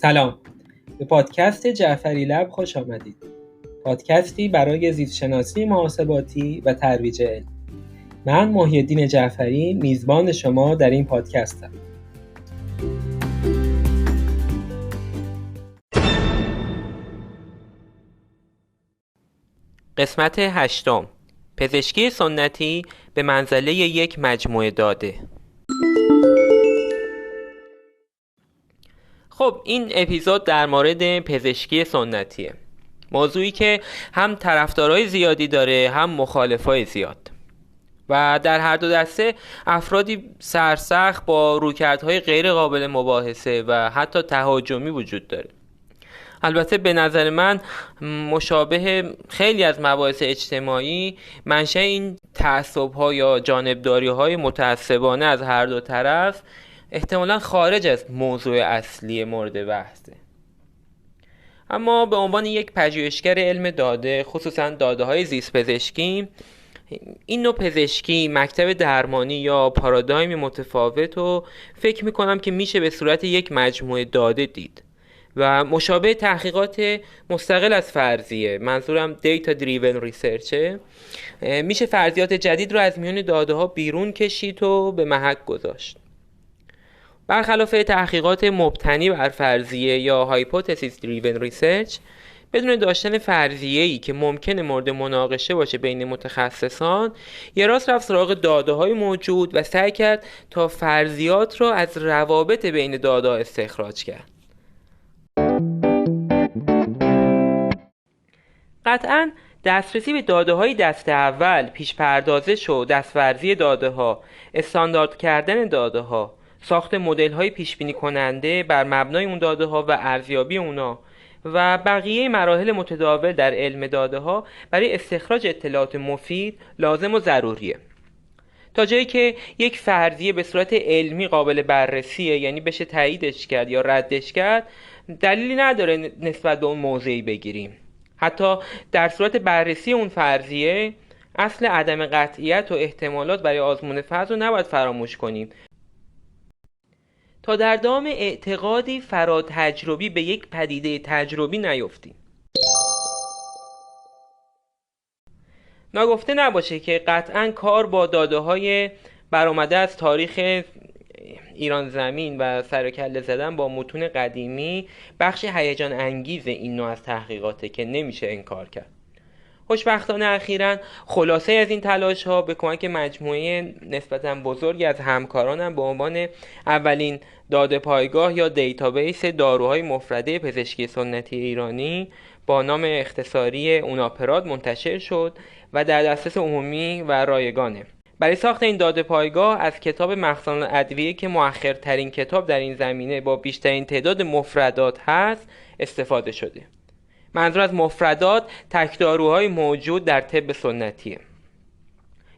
سلام، به پادکست جعفری لب خوش آمدید. پادکستی برای زیستشناسی محاسباتی و ترویج علم. من محی‌الدین جعفری میزبان شما در این پادکستم. قسمت 8. پزشکی سنتی به منزله یک مجموعه داده. خب این اپیزود در مورد پزشکی سنتیه، موضوعی که هم طرفدارای زیادی داره هم مخالفای زیاد و در هر دو دسته افرادی سرسخت با رویکردهای غیر قابل مباحثه و حتی تهاجمی وجود داره. البته به نظر من مشابه خیلی از مباحث اجتماعی منشأ این تعصب‌ها یا جانبداری‌های متعصبانه از هر دو طرف احتمالاً خارج از موضوع اصلی مورد بحثه. اما به عنوان یک پژوهشگر علم داده، خصوصاً داده‌های زیست پزشکی، این نوع پزشکی، مکتب درمانی یا پارادایم متفاوت رو فکر می‌کنم که میشه به صورت یک مجموعه داده دید و مشابه تحقیقات مستقل از فرضیه، منظورم دیتا دریون ریسرچه، میشه فرضیات جدید رو از میون داده ها بیرون کشید و به محک گذاشت. برخلاف تحقیقات مبتنی بر فرضیه یا هایپوتزیس دریون ریسرچ، بدون داشتن فرضیه‌ای که ممکنه مورد مناقشه باشه بین متخصصان، یه راست رفت سراغ داده‌های موجود و سعی کرد تا فرضیات رو از روابط بین داده‌ها استخراج کرد. قطعاً دسترسی به داده‌های دسته اول، پیش پردازش و دستورزی داده‌ها، استاندارد کردن داده‌ها، ساخت مدل‌های پیش بینی کننده بر مبنای اون داده‌ها و ارزیابی اونا و بقیه مراحل متداول در علم داده‌ها برای استخراج اطلاعات مفید لازم و ضروریه. تا جایی که یک فرضیه به صورت علمی قابل بررسیه، یعنی بشه تاییدش کرد یا ردش کرد، دلیلی نداره نسبت به اون موضعی بگیریم. حتی در صورت بررسی اون فرضیه، اصل عدم قطعیت و احتمالات برای آزمون فرض رو نباید فراموش کنیم تا در دام اعتقادی فراتجربی به یک پدیده تجربی نیفتیم. ناگفته نباشه که قطعاً کار با داده‌های برآمده از تاریخ ایران زمین و سر و کله زدن با متون قدیمی بخش هیجان انگیز این نوع از تحقیقاته که نمیشه انکار کرد. خوشبختانه اخیراً خلاصه از این تلاش‌ها به کمک مجموعه نسبتاً بزرگی از همکارانم به عنوان اولین داده پایگاه یا دیتابیس داروهای مفرده پزشکی سنتی ایرانی با نام اختصاری اوناپراد منتشر شد و در دسترس عمومی و رایگانه. برای ساخت این داده پایگاه از کتاب مخزن الادویه که مؤخرترین کتاب در این زمینه با بیشترین تعداد مفردات هست استفاده شده. منظور از مفردات تکداروهای موجود در طب سنتیه.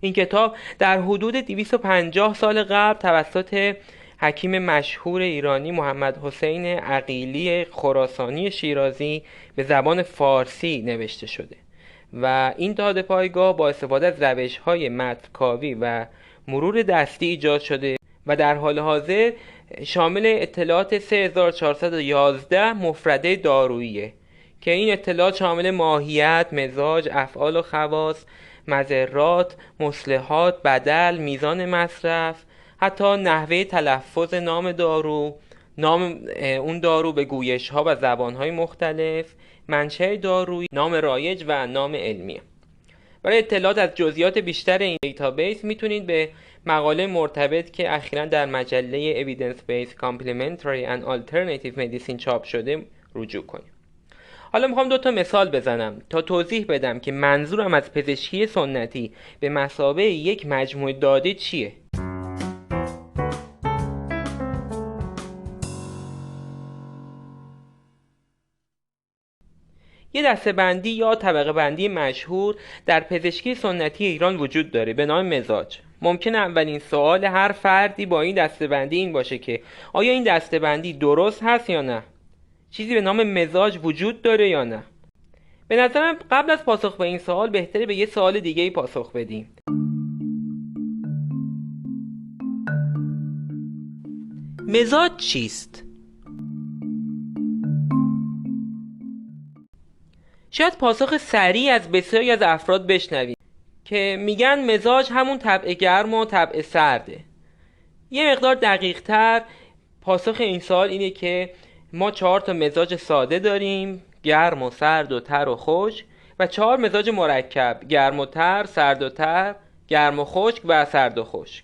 این کتاب در حدود 250 سال قبل توسط حکیم مشهور ایرانی محمد حسین عقیلی خراسانی شیرازی به زبان فارسی نوشته شده و این داده پایگاه با استفاده از روش‌های متن‌کاوی و مرور دستی ایجاد شده و در حال حاضر شامل اطلاعات 3411 مفرده داروییه که این اطلاعات شامل ماهیت، مزاج، افعال و خواص، مضرات، مصلحات، بدل، میزان مصرف، حتی نحوه تلفظ نام دارو، نام اون دارو به گویش‌ها و زبان‌های مختلف، منشأ دارویی، نام رایج و نام علمی. برای اطلاعات از جزئیات بیشتر این دیتابیس میتونید به مقاله مرتبط که اخیراً در مجله Evidence Based Complementary and Alternative Medicine چاپ شده رجوع کنید. حالا میخوام 2 مثال بزنم تا توضیح بدم که منظورم از پزشکی سنتی به مثابه یک مجموعه داده چیه. یه دسته‌بندی یا طبقه بندی مشهور در پزشکی سنتی ایران وجود داره به نام مزاج. ممکنه اولین سوال هر فردی با این دسته‌بندی این باشه که آیا این دسته‌بندی درست هست یا نه؟ چیزی به نام مزاج وجود داره یا نه؟ به نظرم قبل از پاسخ به این سوال بهتره به یه سوال دیگه‌ای پاسخ بدیم. مزاج چیست؟ شاید پاسخ سریع از بسیاری از افراد بشنوید که میگن مزاج همون طبع گرم و طبع سرده. یه مقدار دقیق تر پاسخ این سوال اینه که ما 4 تا مزاج ساده داریم، گرم و سرد و تر و خشک، و 4 مزاج مرکب، گرم و تر، سرد و تر، گرم و خشک و سرد و خشک.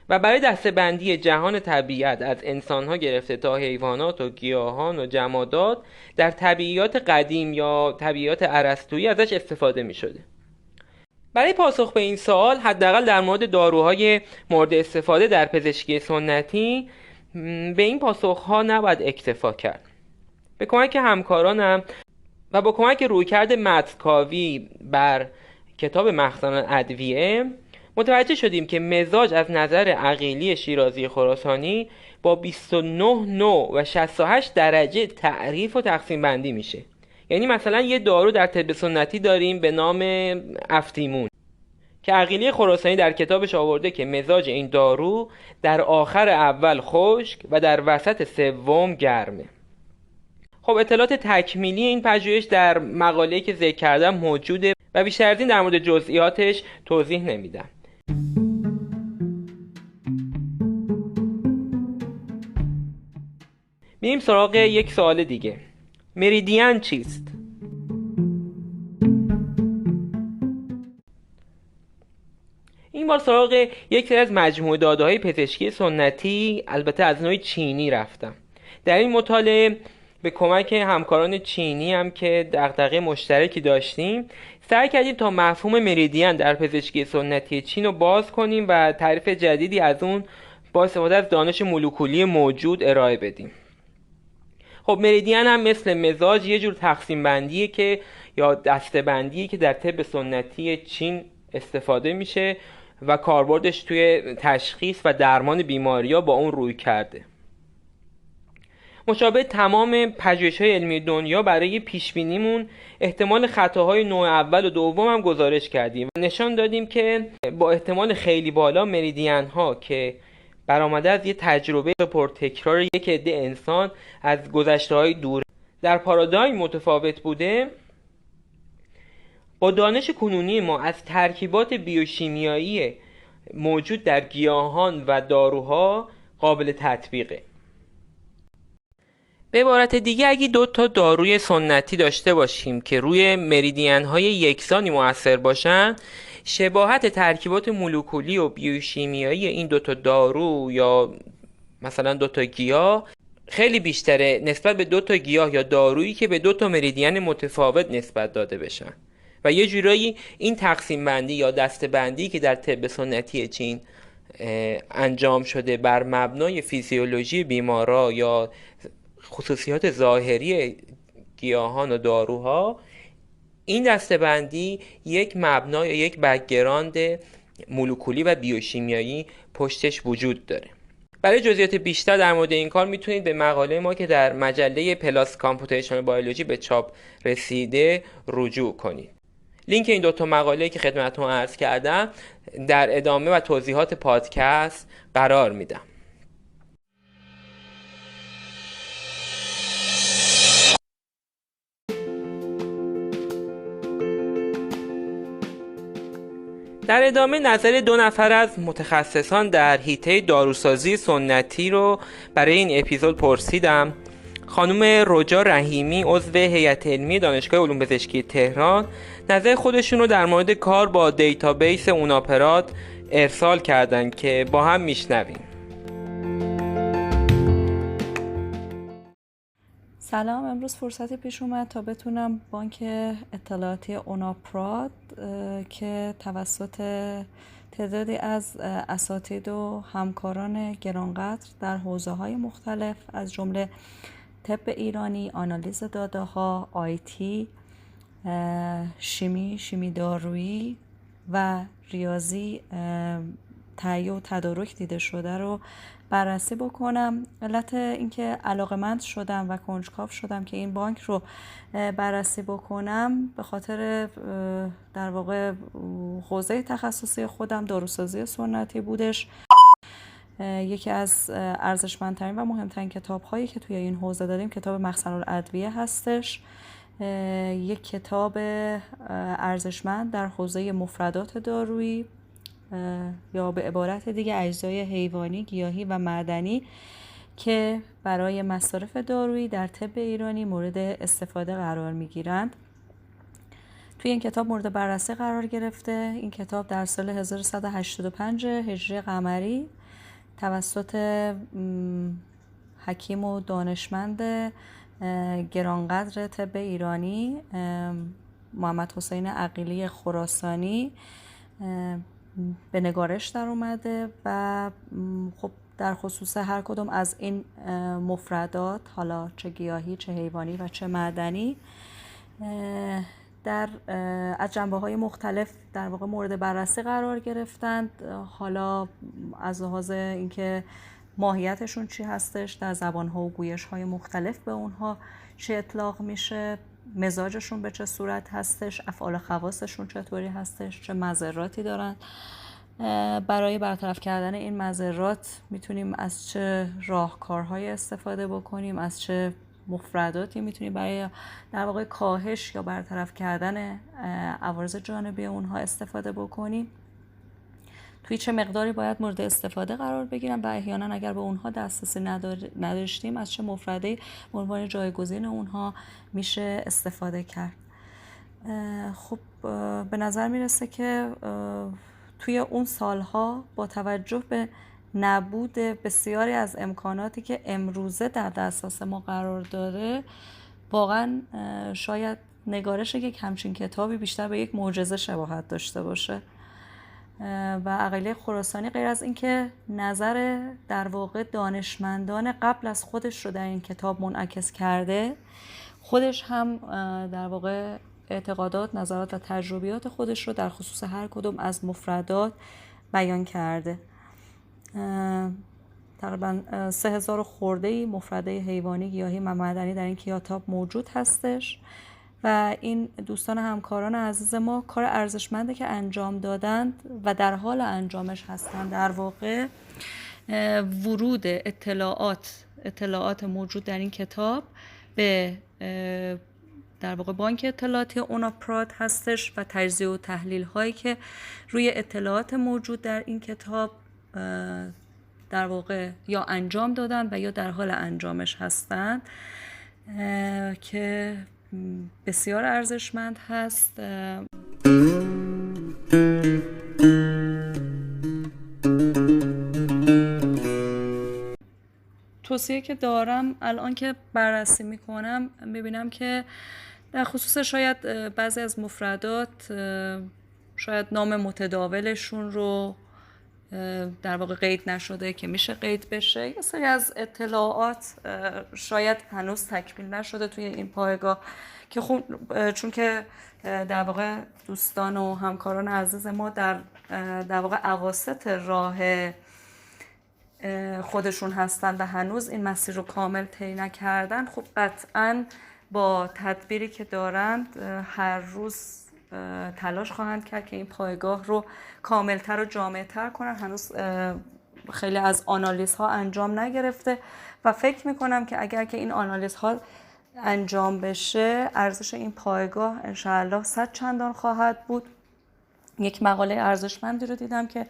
و برای دسته‌بندی جهان طبیعت از انسان‌ها گرفته تا حیوانات و گیاهان و جمادات در طبیعیات قدیم یا طبیعیات ارسطویی ازش استفاده می‌شده. برای پاسخ به این سوال حداقل در مورد داروهای مورد استفاده در پزشکی سنتی به این پاسخ‌ها نباید اکتفا کرد. به کمک همکارانم و با کمک رویکرد متن‌کاوی بر کتاب مخزن ادویه متوجه شدیم که مزاج از نظر عقیلی شیرازی خراسانی با 29 نوع و 68 درجه تعریف و تقسیم بندی میشه. یعنی مثلا یه دارو در طب سنتی داریم به نام افتیمون که عقیلی خراسانی در کتابش آورده که مزاج این دارو در آخر اول خشک و در وسط سوم گرمه. خب اطلاعات تکمیلی این پژوهش در مقاله‌ای که ذکر کردم موجوده و بیشتر از این در مورد جزئیاتش توضیح نمیدم. میریم سراغ یک سوال دیگه. مریدین چیست؟ این بار سراغ یک سری از مجموعه داده‌های پزشکی سنتی، البته از نوع چینی رفتم. در این مطالعه به کمک همکاران چینی هم که دغدغه مشترکی داشتیم سعی کردیم تا مفهوم مریدین در پزشکی سنتی چین رو باز کنیم و تعریف جدیدی از اون با استفاده از دانش مولکولی موجود ارائه بدیم. خب مریدین هم مثل مزاج یه جور تقسیم بندیه که یا دسته بندیه که در طب سنتی چین استفاده میشه و کاربردش توی تشخیص و درمان بیماری‌ها با اون روی کرده. مشابه تمام پژوهش‌های علمی دنیا برای پیشبینیمون احتمال خطاهای نوع اول و دوم هم گزارش کردیم و نشان دادیم که با احتمال خیلی بالا مریدین‌ها که برآمده از یه تجربه پرتکرار یک عده انسان از گذشته‌های دور در پارادایم متفاوت بوده، با دانش کنونی ما از ترکیبات بیوشیمیایی موجود در گیاهان و داروها قابل تطبیقه. به عبارت دیگه اگه 2 تا داروی سنتی داشته باشیم که روی مریدین‌های یکسانی مؤثر باشن، شباهت ترکیبات مولکولی و بیوشیمیایی این 2 تا دارو یا مثلا 2 تا گیاه خیلی بیشتره نسبت به 2 تا گیاه یا دارویی که به 2 تا مریدین متفاوت نسبت داده بشن و یه جورایی این تقسیم بندی یا دسته بندی که در طب سنتی چین انجام شده بر مبنای فیزیولوژی بیمارا یا خصوصیات ظاهری گیاهان و داروها، این دسته‌بندی یک مبنا یا یک بک‌گراند مولکولی و بیوشیمیایی پشتش وجود داره. برای جزئیات بیشتر در مورد این کار میتونید به مقاله ما که در مجله پلاس کامپیوتیشنال بیولوژی به چاپ رسیده رجوع کنید. لینک این 2 تا مقاله که خدمتتون عرض کردم در ادامه و توضیحات پادکست قرار میدم. در ادامه نظر 2 نفر از متخصصان در حیطه داروسازی سنتی رو برای این اپیزود پرسیدم. خانم رجا رحیمی عضو هیئت علمی دانشگاه علوم پزشکی تهران نظر خودشون رو در مورد کار با دیتابیس اوناپرات ارسال کردن که با هم میشنویم. سلام، امروز فرصتی پیش اومد تا بتونم بانک اطلاعاتی اوناپرات که توسط تعدادی از اساتید و همکاران گرانقدر در حوزه‌های مختلف از جمله طب ایرانی، آنالیز داده‌ها، آیتی، شیمی دارویی و ریاضی تهیه و تدارک دیده شده رو بررسی بکنم. علت اینکه علاقه‌مند شدم و کنجکاو شدم که این بانک رو بررسی بکنم به خاطر در واقع حوزه تخصصی خودم داروسازی سنتی بودش. یکی از ارزشمندترین و مهمترین کتاب‌هایی که توی این حوزه داریم کتاب مخزن الادویه هستش یک کتاب ارزشمند در حوزه مفردات دارویی یا به عبارت دیگه اجزای حیوانی، گیاهی و معدنی که برای مصارف دارویی در طب ایرانی مورد استفاده قرار می‌گیرند. توی این کتاب مورد بررسی قرار گرفته. این کتاب در سال 1185 هجری قمری توسط حکیم و دانشمند گرانقدر طب ایرانی محمد حسین عقیلی خراسانی به نگارش در اومده و خب در خصوص هر کدوم از این مفردات، حالا چه گیاهی، چه حیوانی و چه معدنی، از جنبه‌های مختلف در واقع مورد بررسی قرار گرفتند. حالا از لحاظ اینکه ماهیتشون چی هستش، در زبان‌ها و گویش‌های مختلف به اونها چی اطلاق میشه، مزاجشون به چه صورت هستش، افعال خواصشون چطوری هستش، چه مضراتی دارن. برای برطرف کردن این مضرات میتونیم از چه راهکارهای استفاده بکنیم، از چه مفرداتی میتونیم برای در واقع کاهش یا برطرف کردن عوارض جانبی اونها استفاده بکنیم، توی چه مقداری باید مورد استفاده قرار بگیرن و احیانا اگر به اونها دسترسی نداشتیم از چه مفردی به عنوان جایگزین اونها میشه استفاده کرد. خب به نظر میرسه که توی اون سالها با توجه به نبود بسیاری از امکاناتی که امروزه در دسترس ما قرار داره، واقعا شاید نگارش یک همچین کتابی بیشتر به یک معجزه شباهت داشته باشه. و عقیلی خراسانی غیر از اینکه نظر در واقع دانشمندان قبل از خودش رو در این کتاب منعکس کرده، خودش هم در واقع اعتقادات، نظرات و تجربیات خودش رو در خصوص هر کدوم از مفردات بیان کرده. تقریبا 3000 خرده‌ای مفرده حیوانی، گیاهی و معدنی در این کتاب موجود هستش و این دوستان همکاران عزیز ما کار ارزشمنده که انجام دادند و در حال انجامش هستند. در واقع ورود اطلاعات موجود در این کتاب به در واقع بانک اطلاعاتی اوناپراد هستش و تجزیه و تحلیل هایی که روی اطلاعات موجود در این کتاب در واقع یا انجام دادن و یا در حال انجامش هستند که بسیار ارزشمند هست. توصیه که دارم الان که بررسی میکنم میبینم که در خصوص شاید بعضی از مفردات شاید نام متداولشون رو در واقع قید نشده که میشه قید بشه. یه سری از اطلاعات شاید هنوز تکمیل نشده توی این پایگاه که چون که در واقع دوستان و همکاران عزیز ما در واقع اواسط راه خودشون هستن و هنوز این مسیر رو کامل طی نکردن. خب قطعاً با تدبیری که دارند هر روز تلاش خواهند کرد که این پایگاه رو کاملتر و جامع‌تر کنن. هنوز خیلی از آنالیزها انجام نگرفته و فکر میکنم که اگر که این آنالیزها انجام بشه ارزش این پایگاه انشاءالله 100 چندان خواهد بود. یک مقاله ارزشمندی رو دیدم که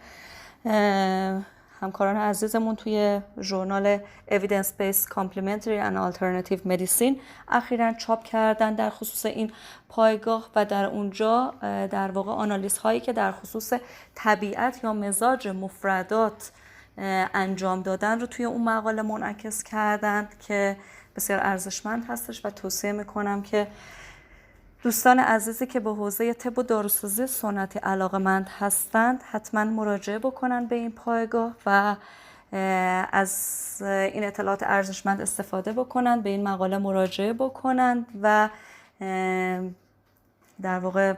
همکاران عزیزمون توی ژورنال Evidence Based Complementary and Alternative Medicine اخیراً چاپ کردن در خصوص این پایگاه و در اونجا در واقع آنالیز هایی که در خصوص طبیعت یا مزاج مفردات انجام دادن رو توی اون مقاله منعکس کردن که بسیار ارزشمند هستش و توصیه میکنم که دوستان عزیزی که به حوزه طب و داروسازی سنتی علاقه‌مند هستند حتما مراجعه بکنن به این پایگاه و از این اطلاعات ارزشمند استفاده بکنن، به این مقاله مراجعه بکنن و در واقع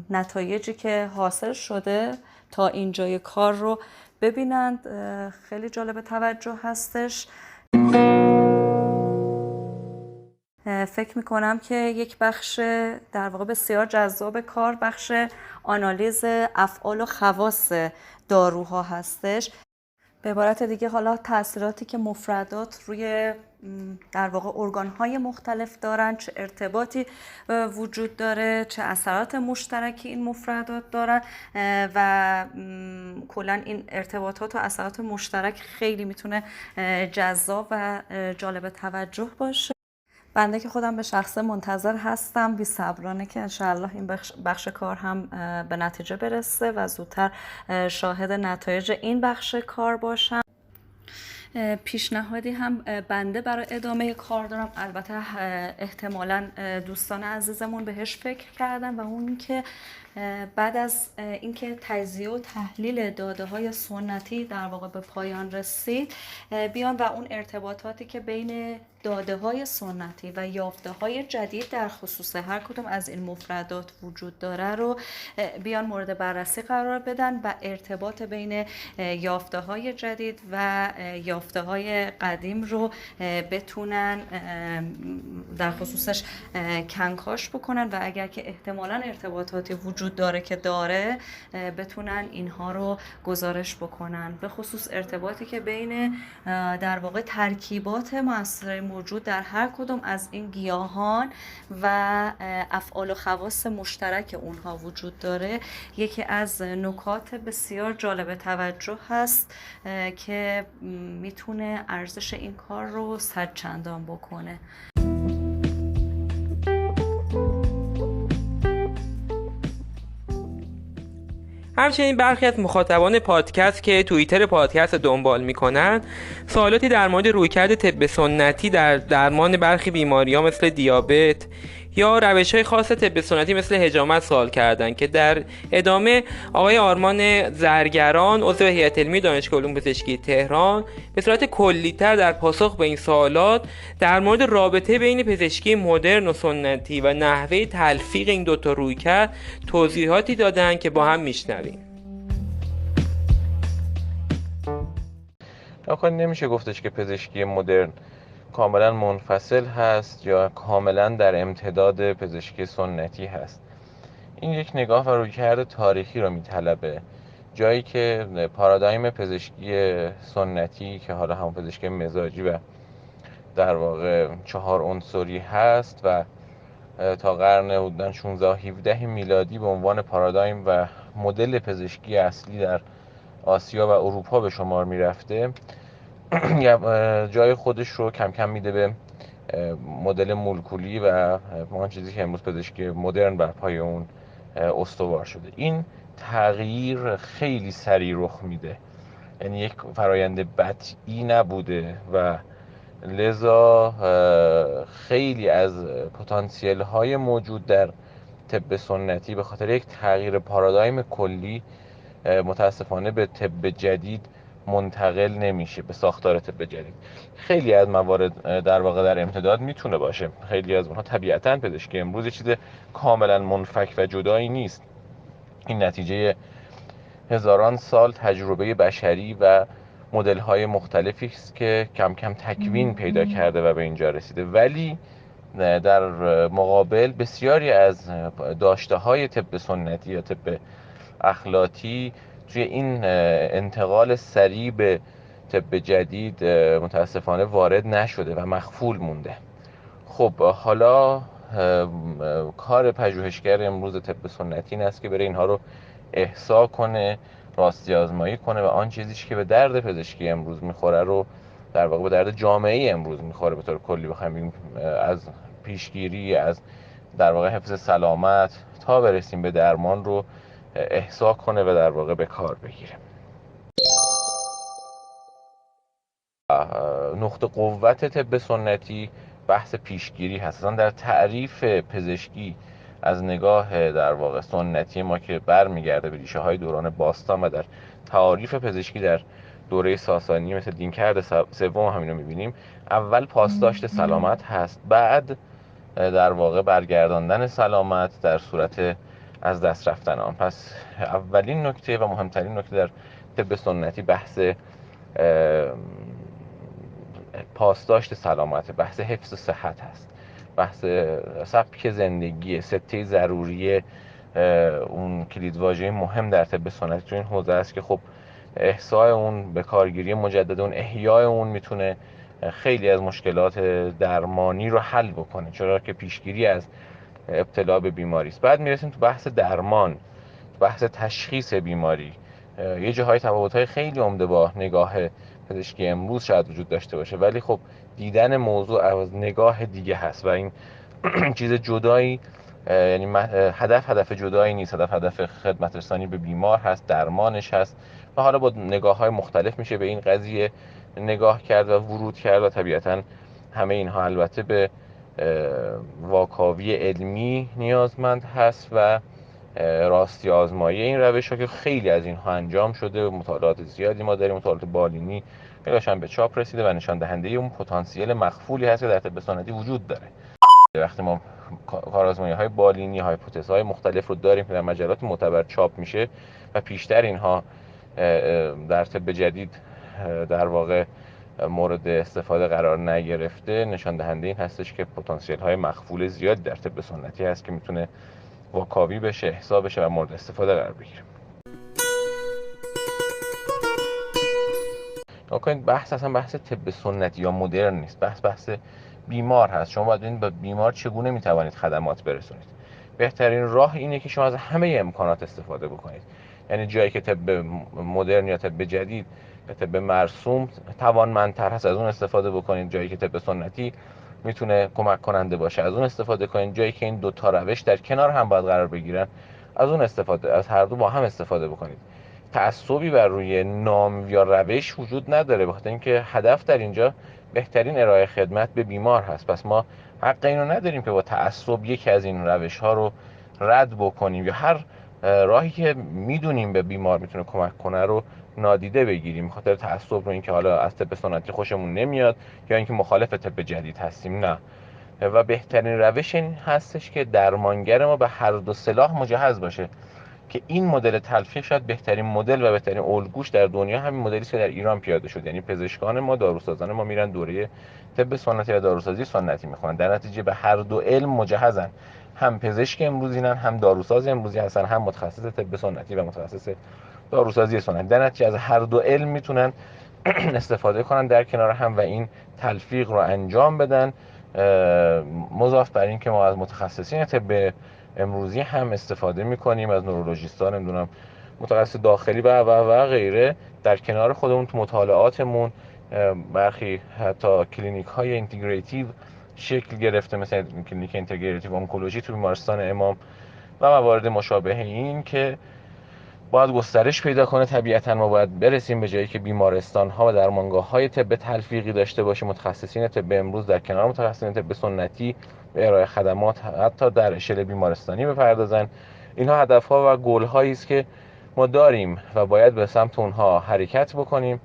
نتایجی که حاصل شده تا اینجای کار رو ببینند. خیلی جالب توجه هستش. فکر میکنم که یک بخش در واقع بسیار جذاب کار بخش آنالیز افعال و خواص داروها هستش. به عبارت دیگه حالا تأثیراتی که مفردات روی در واقع ارگان‌های مختلف دارن، چه ارتباطی وجود داره، چه اثرات مشترکی این مفردات دارن و کلا این ارتباطات و اثرات مشترک خیلی میتونه جذاب و جالب توجه باشه. بنده که خودم به شخصه منتظر هستم بی‌صبرانه که انشاءالله این بخش کار هم به نتیجه برسه و زودتر شاهد نتایج این بخش کار باشم. پیشنهادی هم بنده برای ادامه کار دارم، البته احتمالاً دوستان عزیزمون بهش فکر کردن، و اون که بعد از اینکه تجزیه و تحلیل داده های سنتی در واقع به پایان رسید، بیان و اون ارتباطاتی که بین داده های سنتی و یافته های جدید در خصوص هر کدوم از این مفردات وجود داره رو بیان مورد بررسی قرار بدن و ارتباط بین یافته های جدید و یافته های قدیم رو بتونن در خصوصش کنکاش بکنن و اگر که احتمالاً ارتباطاتی وجود داره که داره بتونن اینها رو گزارش بکنن، به خصوص ارتباطی که بین در واقع ترکیبات مؤثره موجود در هر کدوم از این گیاهان و افعال و خواص مشترک اونها وجود داره. یکی از نکات بسیار جالب توجه هست که میتونه ارزش این کار رو صد چندان بکنه. همچنین برخی از مخاطبان پادکست که توییتر پادکست رو دنبال میکنن سوالاتی در مورد رویکرد طب سنتی در درمان برخی بیماری‌ها مثل دیابت یا روش‌های خاص طب سنتی مثل حجامت سوال کردن که در ادامه آقای آرمان زرگران عضو هیئت علمی دانشگاه علوم پزشکی تهران به صورت کلی‌تر در پاسخ به این سوالات در مورد رابطه بین پزشکی مدرن و سنتی و نحوه تلفیق این دوتا رویکرد توضیحاتی دادن که با هم میشنویم. نمیشه گفتش که پزشکی مدرن کاملا منفصل هست یا کاملا در امتداد پزشکی سنتی هست. این یک نگاه و رویکرد تاریخی رو میطلبه، جایی که پارادایم پزشکی سنتی که حالا هم پزشکی مزاجی و در واقع 4 عنصری هست و تا قرن حدوداً 16 17 میلادی به عنوان پارادایم و مدل پزشکی اصلی در آسیا و اروپا به شمار میرفته، جای خودش رو کم کم میده به مدل مولکولی و آن چیزی که امروز پزشکی مدرن بر پای اون استوار شده. این تغییر خیلی سریع رخ میده، یعنی یک فرایند بطئی نبوده و لذا خیلی از پتانسیل های موجود در طب سنتی به خاطر یک تغییر پارادایم کلی متاسفانه به طب جدید منتقل نمیشه، به ساختار طب جدید. خیلی از موارد در واقع در امتداد میتونه باشه، خیلی از اونها طبیعتاً پزشکی امروز چیز کاملا منفک و جدایی نیست. این نتیجه هزاران سال تجربه بشری و مدل‌های مختلفی است که کم کم تکوین پیدا کرده و به اینجا رسیده، ولی در مقابل بسیاری از داشته‌های طب سنتی یا طب اخلاطی توی این انتقال سریع به طب جدید متاسفانه وارد نشده و مخفول مونده. خب حالا کار پژوهشگر امروز طب سنتی این است که بره اینها رو احصا کنه، راستی آزمایی کنه و آن چیزیش که به درد پزشکی امروز میخوره رو در واقع به درد جامعه امروز میخوره به طور کلی بخوایم از پیشگیری، از در واقع حفظ سلامت تا برسیم به درمان رو احصا کنه و در واقع به کار بگیره. نقطه قوت طب سنتی بحث پیشگیری هست. اصلا در تعریف پزشکی از نگاه در واقع سنتی ما که برمیگرده به ریشه های دوران باستان و در تعاریف پزشکی در دوره ساسانی مثل دینکرد سوم همینو میبینیم، اول پاسداشت سلامت هست، بعد در واقع برگرداندن سلامت در صورت از دست رفتن آن. پس اولین نکته و مهمترین نکته در طب سنتی بحث پاسداشت سلامت، بحث حفظ و صحت هست، بحث سبک زندگی، سته ضروری اون کلیدواژه مهم در طب سنتی تو این حوزه است که خب احصای اون، به کارگیری مجدد اون، احیای اون میتونه خیلی از مشکلات درمانی رو حل بکنه، چرا که پیشگیری از ابتلا به بیماری است. بعد میرسیم تو بحث درمان، بحث تشخیص بیماری. یه جاهای تفاوت‌های خیلی عمده با نگاه پزشکی امروز شاید وجود داشته باشه، ولی خب دیدن موضوع از نگاه دیگه هست و این چیز جدایی، یعنی هدف جدایی نیست. هدف خدمت رسانی به بیمار هست، درمانش هست و حالا با نگاه‌های مختلف میشه به این قضیه نگاه کرد و ورود کرد و طبیعتاً همه اینها البته به واکاوی علمی نیازمند هست و راستی آزمایی این روش ها که خیلی از اینها انجام شده. مطالعات زیادی ما داریم، مطالعات بالینی هم به چاپ رسیده و نشان دهنده اون پتانسیل مخفولی هست که در طب سنتی وجود داره. وقتی ما کارآزمایی های بالینی، هایپوتز های مختلف رو داریم که در مجلات معتبر چاپ میشه و پیشتر اینها در طب جدید در واقع مورد استفاده قرار نگرفته، نشان دهنده این هستش که پتانسیل های مخفول زیادی در طب سنتی هست که میتونه واکاوی بشه، احصا بشه و مورد استفاده قرار بگیره. نکنید بحث اصلا بحث طب سنتی یا مدرن نیست، بحث بیمار هست. شما باید ببینید به بیمار چگونه میتوانید خدمات برسونید. بهترین راه اینه که شما از همه امکانات استفاده بکنید. یعنی جایی که طب مدرن یا طب جدید یا طب مرسوم توانمندتر هست از اون استفاده بکنید، جایی که طب سنتی میتونه کمک کننده باشه از اون استفاده کنید، جایی که این دو تا روش در کنار هم باید قرار بگیرن از اون استفاده، از هر دو با هم استفاده بکنید. تعصبی بر روی نام یا روش وجود نداره، بخاطر اینکه هدف در اینجا بهترین ارائه خدمت به بیمار هست. پس ما حق اینو نداریم که با تعصب یکی از این روش ها رو رد بکنیم یا هر راهی که میدونیم به بیمار میتونه کمک کنه رو نادیده بگیریم خاطر تعصب رو، اینکه حالا از طب سنتی خوشمون نمیاد یا اینکه مخالف طب جدید هستیم. نه، و بهترین روش این هستش که درمانگر ما به هر دو سلاح مجهز باشه که این مدل تلفیق شاید بهترین مدل و بهترین الگوش در دنیا همین مدلی است که در ایران پیاده شد. یعنی پزشکان ما، داروسازان ما میرن دوره طب سنتی و داروسازی سنتی میخونن، در نتیجه به هر دو علم مجهزن. هم پزشک امروزینن، هم داروساز امروزی هستن، هم متخصص طب سنتی و متخصص داروسازی سنتی. در نتیجه از هر دو علم میتونن استفاده کنن در کنار هم و این تلفیق رو انجام بدن. مضاف بر این که ما از متخصصین طب امروزی هم استفاده میکنیم، از نورولوژیستان، نمیدونم متخصص داخلی و غیره. در کنار خودمون تو مطالعاتمون برخی حتی کلینیک های اینتگریتیو شکل گرفته، مثل کلینیک اینتگریتیو آنکولوژی تو بیمارستان امام و موارد مشابه این که باید گسترش پیدا کنه. طبیعتاً ما باید برسیم به جایی که بیمارستان ها و درمانگاه های طب تلفیقی داشته باشه، متخصصین طب امروز در کنار متخصصین طب سنتی به ارائه خدمات حتی در اشل بیمارستانی بپردازن. اینها هدف ها و گل هایی است که ما داریم و باید به سمت اونها حرکت بکنیم.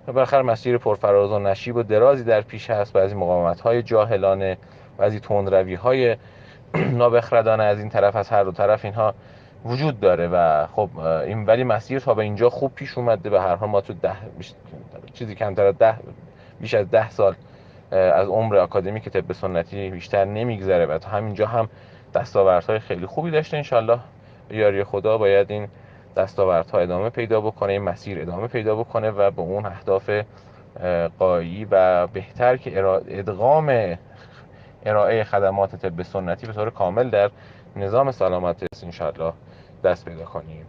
و بالاخره مسیر پرفراز و نشیب و درازی در پیش هست، بعضی مقاومت های جاهلانه، بعضی تندروی های نابخردانه از این طرف، از هر دو طرف اینها وجود داره و خب این ولی مسیر تا به اینجا خوب پیش اومده. به هر حال ما تو چیزی کمتر از بیش از 10 سال از عمر آکادمیک طب سنتی بیشتر نمیگذره و تا همینجا هم دستاوردهای خیلی خوبی داشته. انشالله به یاری خدا باید این دستاوردها ادامه پیدا بکنه، این مسیر ادامه پیدا بکنه و به اون اهداف غایی و بهتر که ادغام ارائه خدمات طب سنتی به طور کامل در نظام سلامت است انشالله دست پیدا کنیم.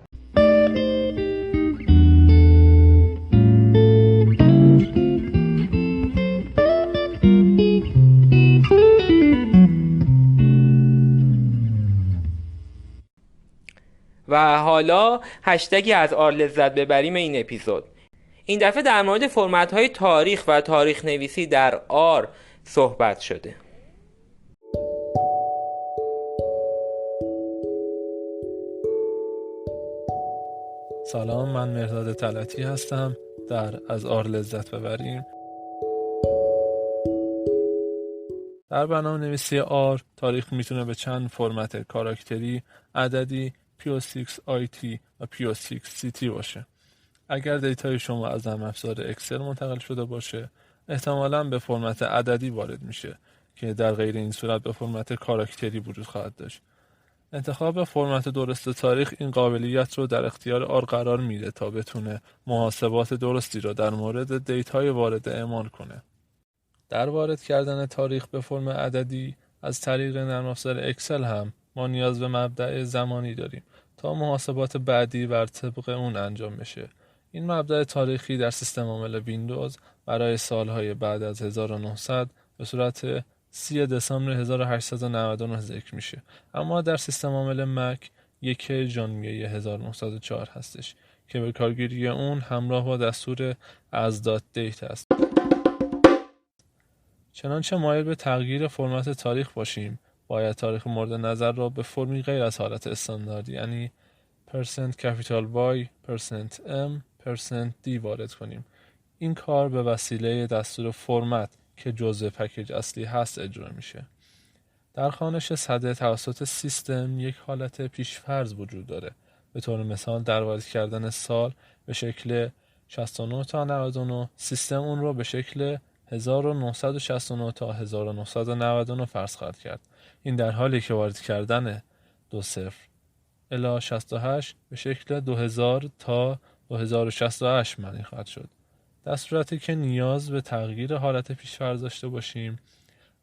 و حالا هشتگی از آر لذت ببریم این اپیزود. این دفعه در مورد فرمت های تاریخ و تاریخ نویسی در آر صحبت شده. سلام، من مهرداد طلعتی هستم در از آر لذت ببریم. در برنامه نویسی آر تاریخ میتونه به چند فرمت کاراکتری، عددی، PO6IT و PO6CT باشه. اگر دیتای شما از نرم افزار اکسل منتقل شده باشه، احتمالاً به فرمت عددی وارد میشه که در غیر این صورت به فرمت کاراکتری وجود خواهد داشت. انتخاب فرمت درست تاریخ این قابلیت رو در اختیار آر قرار میده تا بتونه محاسبات درستی رو در مورد دیتای وارد اعمال کنه. در وارد کردن تاریخ به فرم عددی از طریق نرم افزار اکسل هم ما نیاز به مبدأ زمانی داریم تا محاسبات بعدی بر طبق اون انجام بشه. این مبدأ تاریخی در سیستم عامل ویندوز برای سالهای بعد از 1900 به صورت 30 دسامبر 1899 ذکر میشه، اما در سیستم عامل مک 1 ژانویه 1904 هستش که به کارگیری اون همراه با دستور as.date است. چنانچه مایل به تغییر فرمت تاریخ باشیم، باید تاریخ مورد نظر را به فرمی غیر از حالت استاندارد یعنی %Y, %M, %D وارد کنیم. این کار به وسیله دستور فرمت که جزء پکیج اصلی هست اجرا میشه. در خوانش سده توسط سیستم یک حالت پیشفرض وجود داره. به طور مثال در وارد کردن سال به شکل 69 تا 99 سیستم اون رو به شکل 1969 تا 1999 فرض خواهد کرد. این در حالی که وارد کردن 20 الی 68 به شکل 2000 تا 2068 معنی خواهد شد. در صورتی که نیاز به تغییر حالت پیش‌فرض داشته باشیم،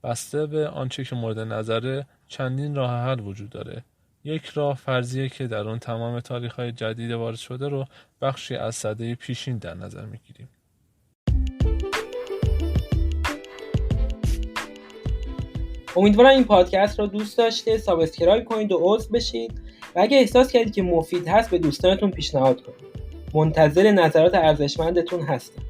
بسته به آنچه که مورد نظره چندین راه حل وجود داره. یک راه فرضیه که در اون تمام تاریخ‌های جدید وارد شده رو بخشی از سده پیشین در نظر می‌گیریم. امیدوارم این پادکست رو دوست داشته، سابسکرایب کنید و عضو بشید و اگه احساس کردید که مفید هست به دوستانتون پیشنهاد کنید. منتظر نظرات ارزشمندتون هستم.